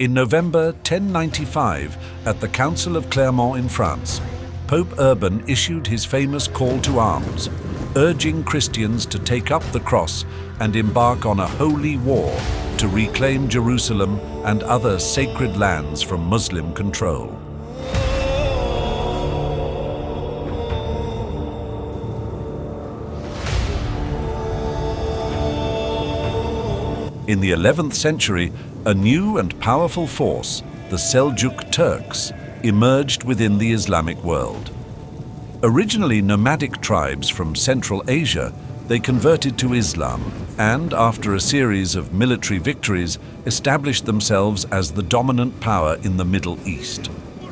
In November 1095, at the Council of Clermont in France, Pope Urban issued his famous call to arms, urging Christians to take up the cross and embark on a holy war to reclaim Jerusalem and other sacred lands from Muslim control. In the 11th century, a new and powerful force, the Seljuk Turks, emerged within the Islamic world. Originally nomadic tribes from Central Asia, they converted to Islam and, after a series of military victories, established themselves as the dominant power in the Middle East.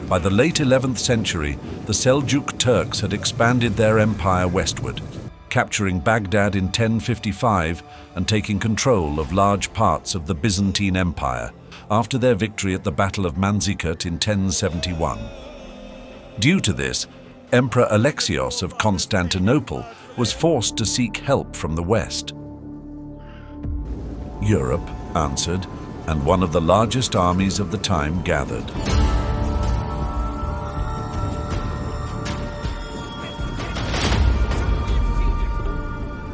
By the late 11th century, the Seljuk Turks had expanded their empire westward, capturing Baghdad in 1055 and taking control of large parts of the Byzantine Empire after their victory at the Battle of Manzikert in 1071. Due to this, Emperor Alexios of Constantinople was forced to seek help from the West. Europe answered, and one of the largest armies of the time gathered.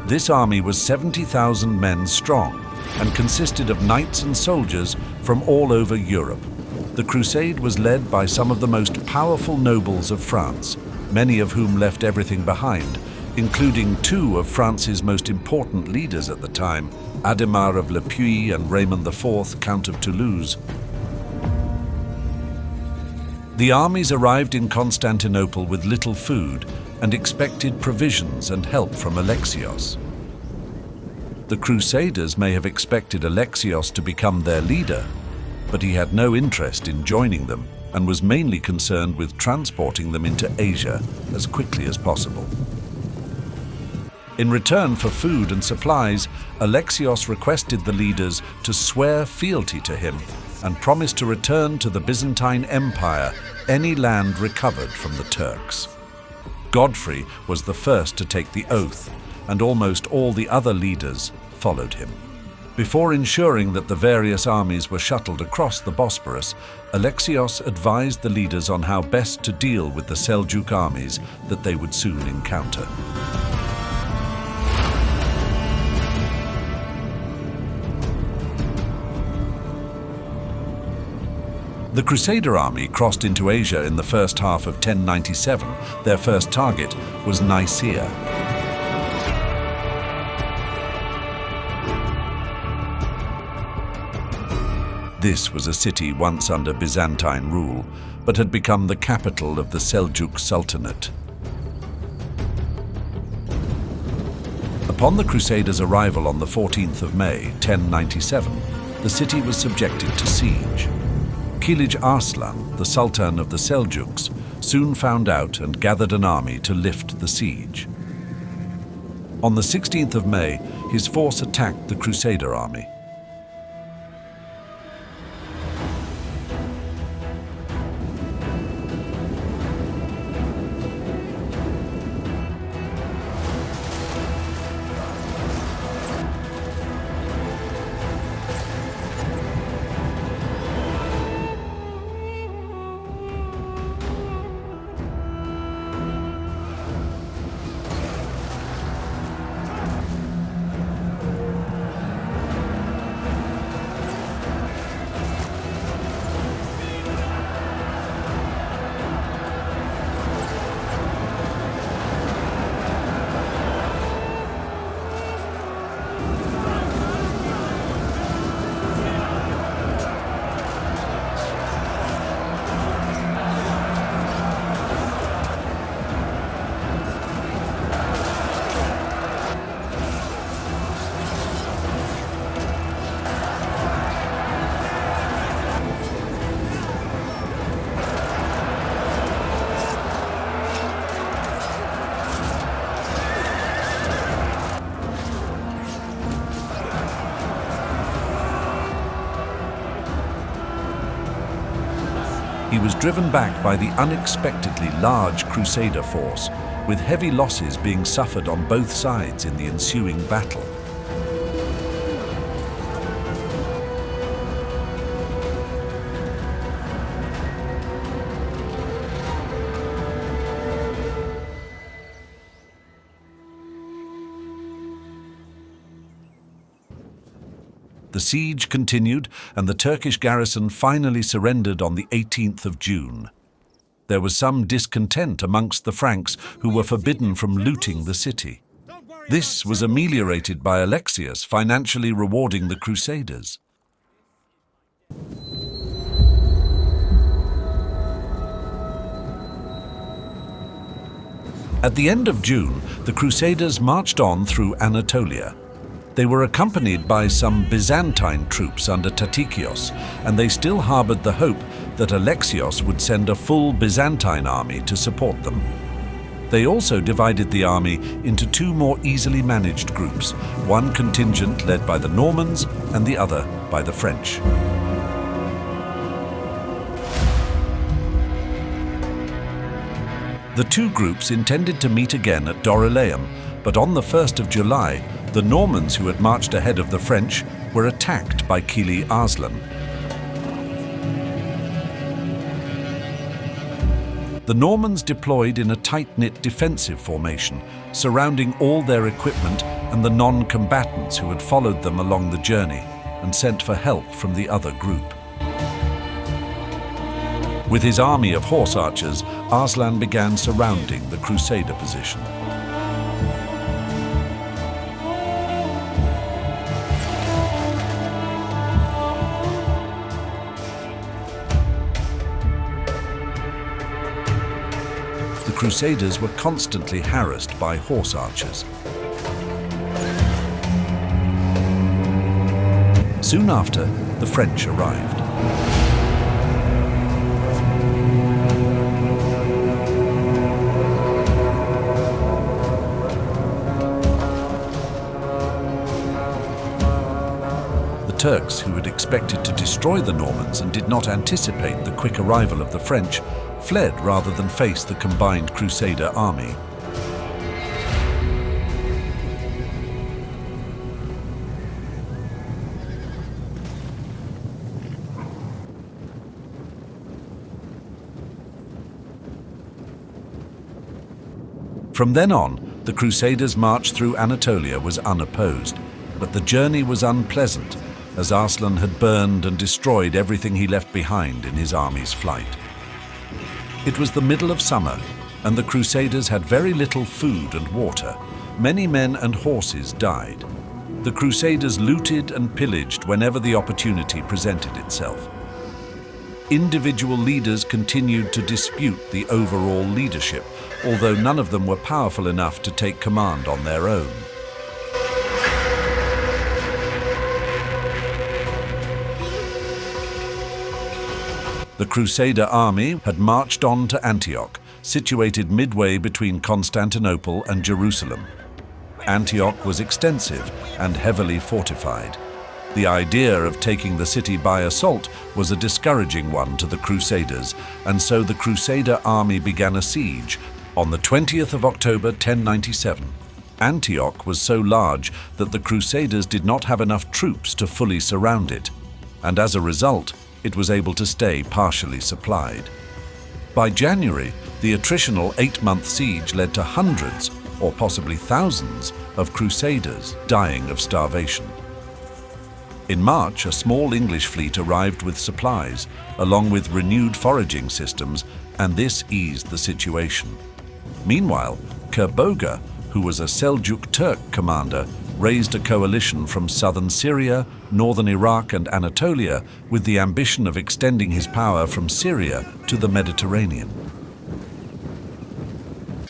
This army was 70,000 men strong and consisted of knights and soldiers from all over Europe. The crusade was led by some of the most powerful nobles of France, many of whom left everything behind, including two of France's most important leaders at the time, Adhemar of Le Puy and Raymond IV, Count of Toulouse. The armies arrived in Constantinople with little food and expected provisions and help from Alexios. The Crusaders may have expected Alexios to become their leader, but he had no interest in joining them and was mainly concerned with transporting them into Asia as quickly as possible. In return for food and supplies, Alexios requested the leaders to swear fealty to him and promised to return to the Byzantine Empire any land recovered from the Turks. Godfrey was the first to take the oath, and almost all the other leaders followed him. Before ensuring that the various armies were shuttled across the Bosporus, Alexios advised the leaders on how best to deal with the Seljuk armies that they would soon encounter. The Crusader army crossed into Asia in the first half of 1097. Their first target was Nicaea. This was a city once under Byzantine rule, but had become the capital of the Seljuk Sultanate. Upon the Crusaders' arrival on the 14th of May, 1097, the city was subjected to siege. Kilij Arslan, the Sultan of the Seljuks, soon found out and gathered an army to lift the siege. On the 16th of May, his force attacked the Crusader army. He was driven back by the unexpectedly large Crusader force, with heavy losses being suffered on both sides in the ensuing battle. The siege continued, and the Turkish garrison finally surrendered on the 18th of June. There was some discontent amongst the Franks, who were forbidden from looting the city. This was ameliorated by Alexius financially rewarding the Crusaders. At the end of June, the Crusaders marched on through Anatolia. They were accompanied by some Byzantine troops under Tatikios, and they still harbored the hope that Alexios would send a full Byzantine army to support them. They also divided the army into two more easily managed groups, one contingent led by the Normans and the other by the French. The two groups intended to meet again at Dorylaeum, but on the 1st of July, the Normans who had marched ahead of the French were attacked by Kili Arslan. The Normans deployed in a tight-knit defensive formation, surrounding all their equipment and the non-combatants who had followed them along the journey, and sent for help from the other group. With his army of horse archers, Arslan began surrounding the Crusader position. The Crusaders were constantly harassed by horse archers. Soon after, the French arrived. The Turks, who had expected to destroy the Normans and did not anticipate the quick arrival of the French, fled rather than face the combined Crusader army. From then on, the Crusaders' march through Anatolia was unopposed, but the journey was unpleasant, as Arslan had burned and destroyed everything he left behind in his army's flight. It was the middle of summer, and the Crusaders had very little food and water. Many men and horses died. The Crusaders looted and pillaged whenever the opportunity presented itself. Individual leaders continued to dispute the overall leadership, although none of them were powerful enough to take command on their own. The Crusader army had marched on to Antioch, situated midway between Constantinople and Jerusalem. Antioch was extensive and heavily fortified. The idea of taking the city by assault was a discouraging one to the Crusaders, and so the Crusader army began a siege on the 20th of October 1097. Antioch was so large that the Crusaders did not have enough troops to fully surround it, and as a result, it was able to stay partially supplied. By January, the attritional 8-month siege led to hundreds, or possibly thousands, of Crusaders dying of starvation. In March, a small English fleet arrived with supplies, along with renewed foraging systems, and this eased the situation. Meanwhile, Kerboga, who was a Seljuk Turk commander, raised a coalition from southern Syria, northern Iraq and Anatolia with the ambition of extending his power from Syria to the Mediterranean.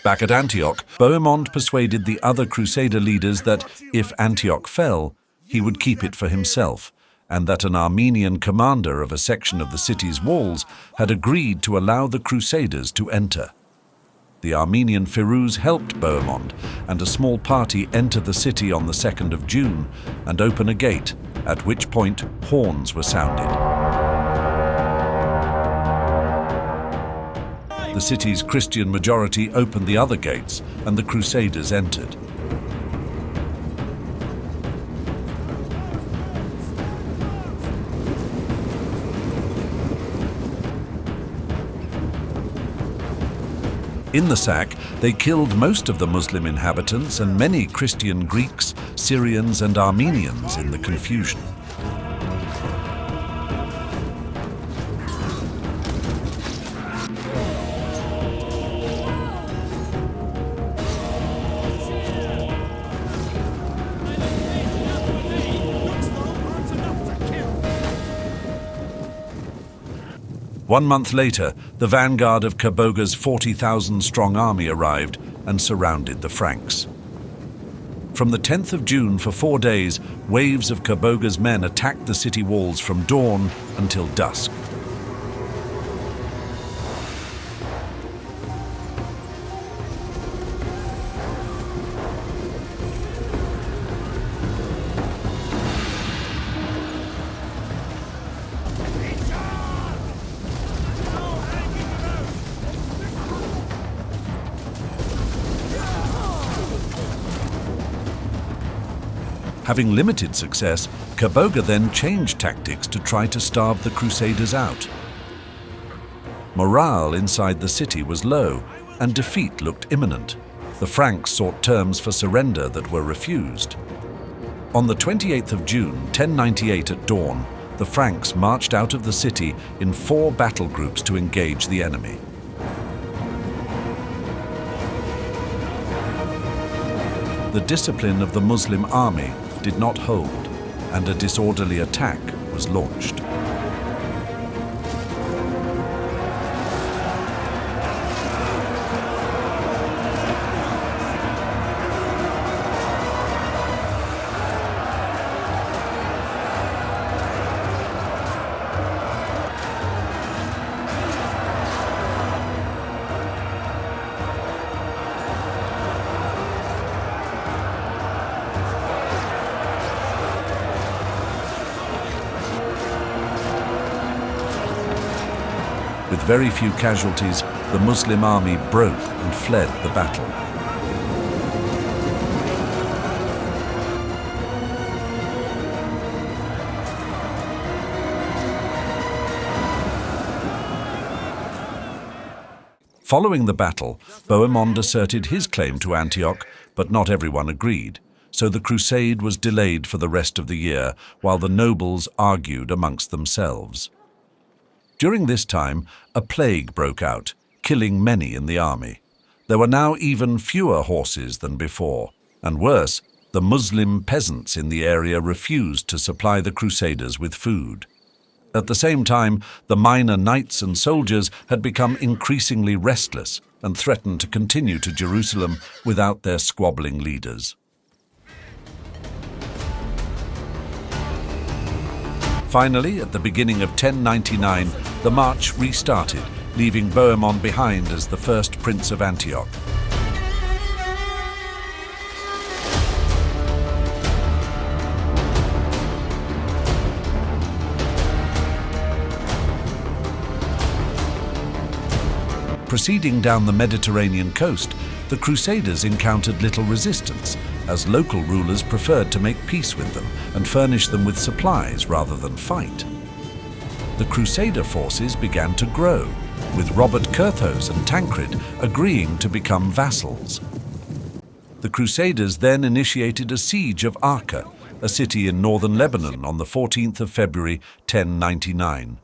Back at Antioch, Bohemond persuaded the other Crusader leaders that, if Antioch fell, he would keep it for himself, and that an Armenian commander of a section of the city's walls had agreed to allow the Crusaders to enter. The Armenian Firuz helped Bohemond, and a small party entered the city on the 2nd of June and opened a gate, at which point horns were sounded. The city's Christian majority opened the other gates, and the Crusaders entered. In the sack, they killed most of the Muslim inhabitants and many Christian Greeks, Syrians and Armenians in the confusion. 1 month later, the vanguard of Kerboga's 40,000-strong army arrived and surrounded the Franks. From the 10th of June for 4 days, waves of Kerboga's men attacked the city walls from dawn until dusk. Having limited success, Kerboga then changed tactics to try to starve the Crusaders out. Morale inside the city was low, and defeat looked imminent. The Franks sought terms for surrender that were refused. On the 28th of June, 1098 at dawn, the Franks marched out of the city in 4 battle groups to engage the enemy. The discipline of the Muslim army did not hold, and a disorderly attack was launched. With very few casualties, the Muslim army broke and fled the battle. Following the battle, Bohemond asserted his claim to Antioch, but not everyone agreed, so the crusade was delayed for the rest of the year, while the nobles argued amongst themselves. During this time, a plague broke out, killing many in the army. There were now even fewer horses than before, and worse, the Muslim peasants in the area refused to supply the Crusaders with food. At the same time, the minor knights and soldiers had become increasingly restless and threatened to continue to Jerusalem without their squabbling leaders. Finally, at the beginning of 1099, the march restarted, leaving Bohemond behind as the first Prince of Antioch. Proceeding down the Mediterranean coast, the Crusaders encountered little resistance, as local rulers preferred to make peace with them and furnish them with supplies rather than fight. The Crusader forces began to grow, with Robert Curthose and Tancred agreeing to become vassals. The Crusaders then initiated a siege of Acre, a city in northern Lebanon, on the 14th of February 1099.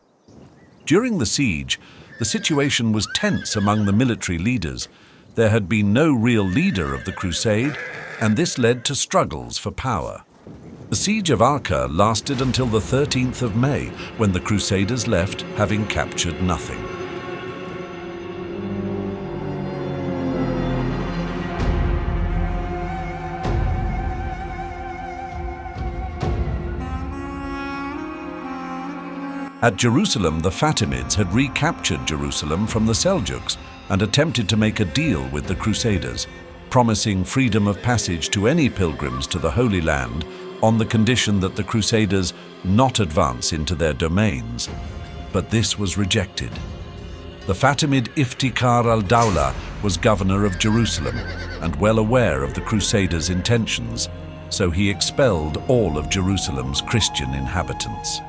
During the siege, the situation was tense among the military leaders. There had been no real leader of the crusade, and this led to struggles for power. The Siege of Acre lasted until the 13th of May, when the Crusaders left, having captured nothing. At Jerusalem, the Fatimids had recaptured Jerusalem from the Seljuks and attempted to make a deal with the Crusaders, promising freedom of passage to any pilgrims to the Holy Land on the condition that the Crusaders not advance into their domains. But this was rejected. The Fatimid Iftikhar al-Dawla was governor of Jerusalem and well aware of the Crusaders' intentions, so he expelled all of Jerusalem's Christian inhabitants.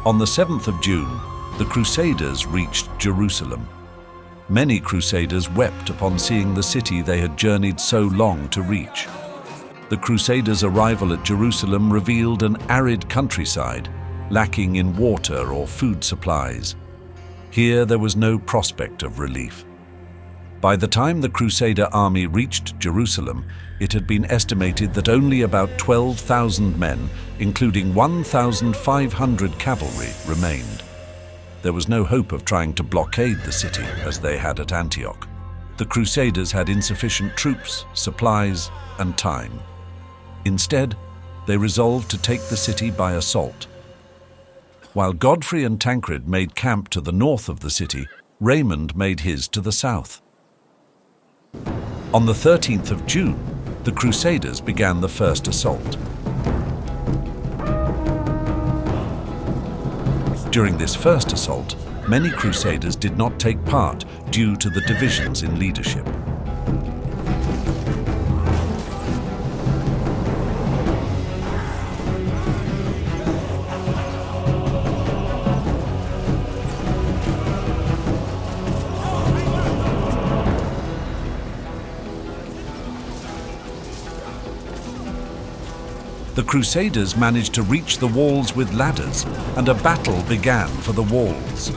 On the 7th of June, the Crusaders reached Jerusalem. Many Crusaders wept upon seeing the city they had journeyed so long to reach. The Crusaders' arrival at Jerusalem revealed an arid countryside, lacking in water or food supplies. Here there was no prospect of relief. By the time the Crusader army reached Jerusalem, it had been estimated that only about 12,000 men, including 1,500 cavalry, remained. There was no hope of trying to blockade the city as they had at Antioch. The Crusaders had insufficient troops, supplies, and time. Instead, they resolved to take the city by assault. While Godfrey and Tancred made camp to the north of the city, Raymond made his to the south. On the 13th of June, the Crusaders began the first assault. During this first assault, many Crusaders did not take part due to the divisions in leadership. The Crusaders managed to reach the walls with ladders, and a battle began for the walls.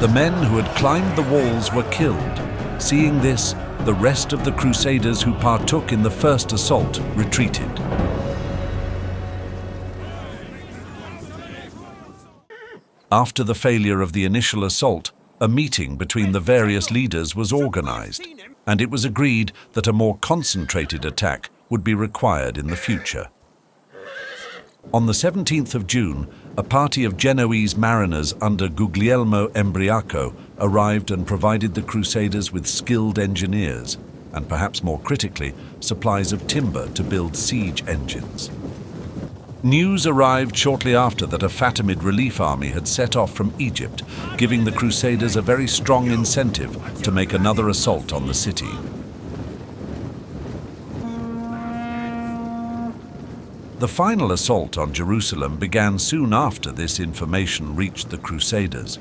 The men who had climbed the walls were killed. Seeing this, the rest of the Crusaders who partook in the first assault retreated. After the failure of the initial assault, a meeting between the various leaders was organized, and it was agreed that a more concentrated attack would be required in the future. On the 17th of June, a party of Genoese mariners under Guglielmo Embriaco arrived and provided the Crusaders with skilled engineers, and perhaps more critically, supplies of timber to build siege engines. News arrived shortly after that a Fatimid relief army had set off from Egypt, giving the Crusaders a very strong incentive to make another assault on the city. The final assault on Jerusalem began soon after this information reached the Crusaders.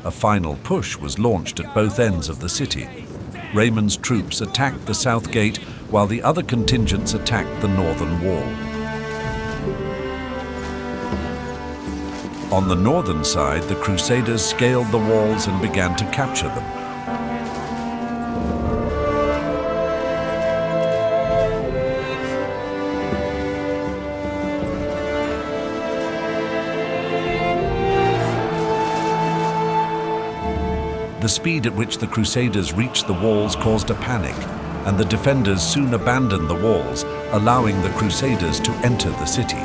A final push was launched at both ends of the city. Raymond's troops attacked the south gate, while the other contingents attacked the northern wall. On the northern side, the Crusaders scaled the walls and began to capture them. The speed at which the Crusaders reached the walls caused a panic, and the defenders soon abandoned the walls, allowing the Crusaders to enter the city.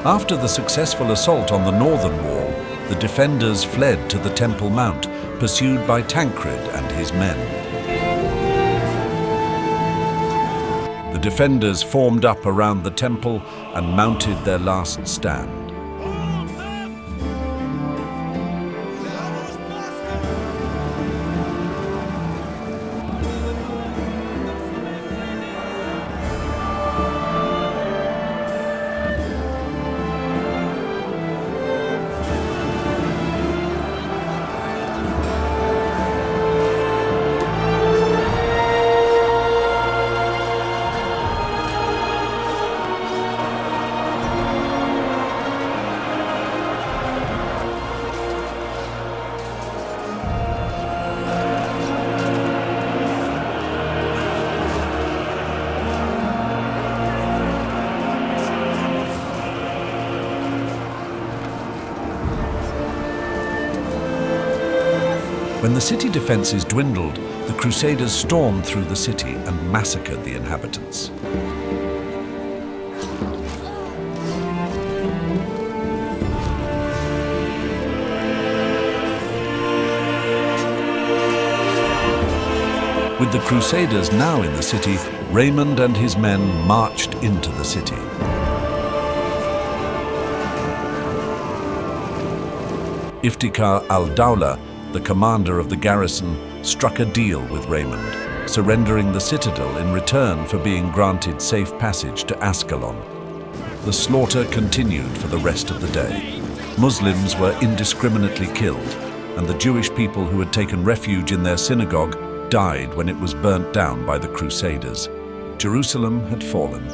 After the successful assault on the northern wall, the defenders fled to the Temple Mount, pursued by Tancred and his men. The defenders formed up around the temple and mounted their last stand. When the city defenses dwindled, the Crusaders stormed through the city and massacred the inhabitants. With the Crusaders now in the city, Raymond and his men marched into the city. Iftikhar al-Dawla, the commander of the garrison, struck a deal with Raymond, surrendering the citadel in return for being granted safe passage to Ascalon. The slaughter continued for the rest of the day. Muslims were indiscriminately killed, and the Jewish people who had taken refuge in their synagogue died when it was burnt down by the Crusaders. Jerusalem had fallen.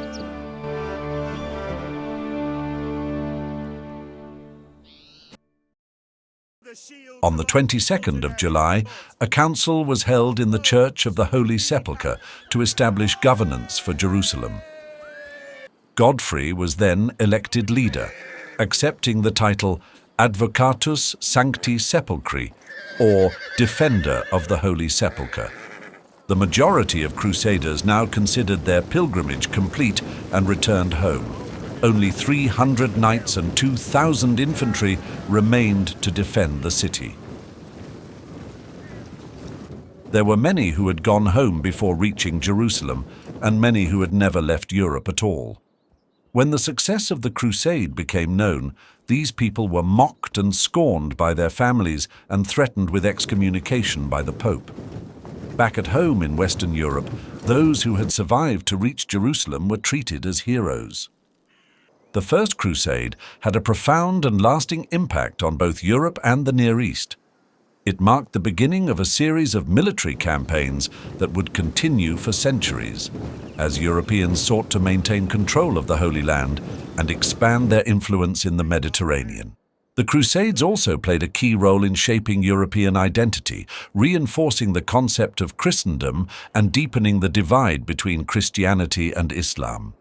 On the 22nd of July, a council was held in the Church of the Holy Sepulchre to establish governance for Jerusalem. Godfrey was then elected leader, accepting the title Advocatus Sancti Sepulchri, or Defender of the Holy Sepulchre. The majority of Crusaders now considered their pilgrimage complete and returned home. Only 300 knights and 2,000 infantry remained to defend the city. There were many who had gone home before reaching Jerusalem, and many who had never left Europe at all. When the success of the Crusade became known, these people were mocked and scorned by their families and threatened with excommunication by the Pope. Back at home in Western Europe, those who had survived to reach Jerusalem were treated as heroes. The First Crusade had a profound and lasting impact on both Europe and the Near East. It marked the beginning of a series of military campaigns that would continue for centuries, as Europeans sought to maintain control of the Holy Land and expand their influence in the Mediterranean. The Crusades also played a key role in shaping European identity, reinforcing the concept of Christendom and deepening the divide between Christianity and Islam.